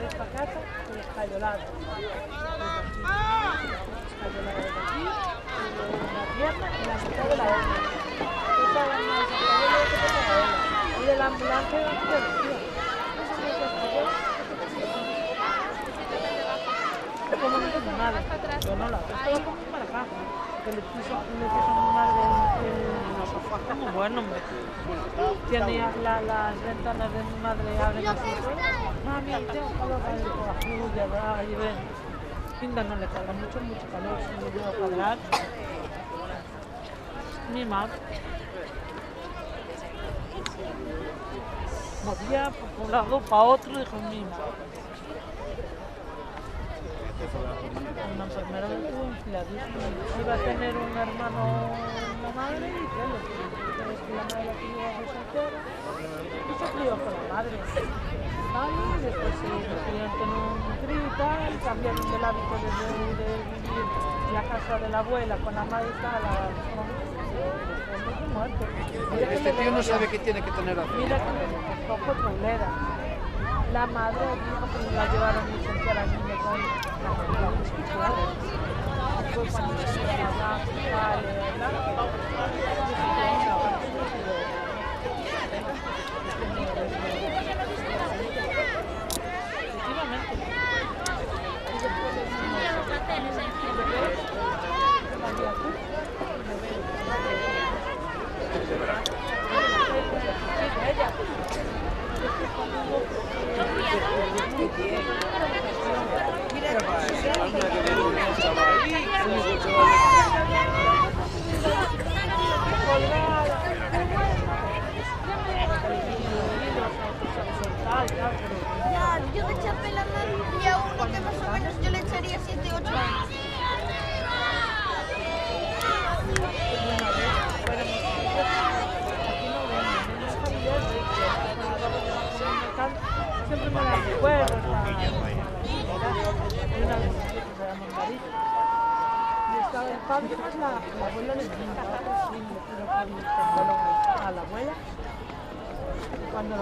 Esta casa es escayolada. Escayolada de aquí, la pierna y la mitad de la otra. Esa es una escayolada que tiene la ola. Y de la ambulancia de la policía. Esa es la escayolada. Como no tengo nada, yo no la tengo como para acá. Que le puso a mi madre el sofá, está muy bueno, hombre. Tiene las ventanas de mi madre abren así. Mami, tengo calor para ir por la lluvia, ¿verdad? Y ven, Linda no le carga mucho calor, si me llevo a cuadrar. Mi madre. Movía por un lado para otro, dijo mi madre. Una enfermera lo tuvo enfiladísimo. Iba a tener un hermano, una madre, y bueno, es que la madre la tuvo soltera y se crió con la madre. ¿Vale? Después se decidieron tener un crío y tal, cambiaron del hábito de vivir en la casa de la abuela con la madre y tal, a muerte. Este tío no sabe qué tiene que tener aquí. Mira que le tocó trolera. La madre dijo que la llevaron a sentar al niño con la espiritual. Después cuando se llama efectivamente. Y después de yo de chapela me a uno que más o menos yo le echaría 7, 8 años. Siempre me la recuerdo, una vez y estaba el padre más la abuela de mi a la abuela cuando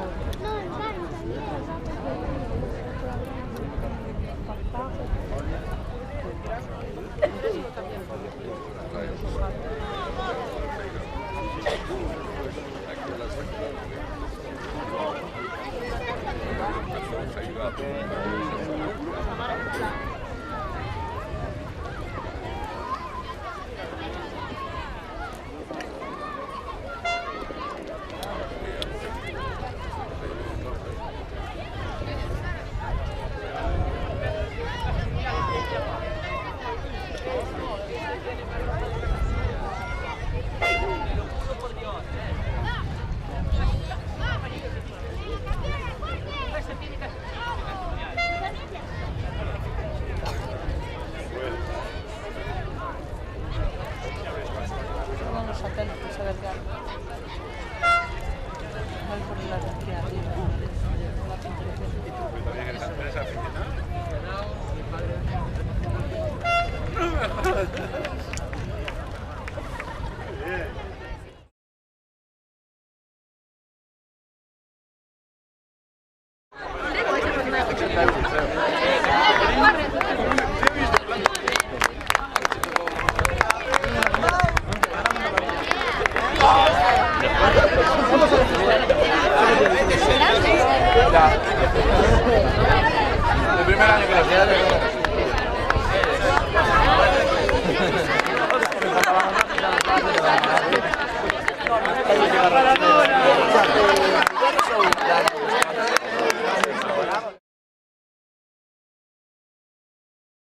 El primer año que la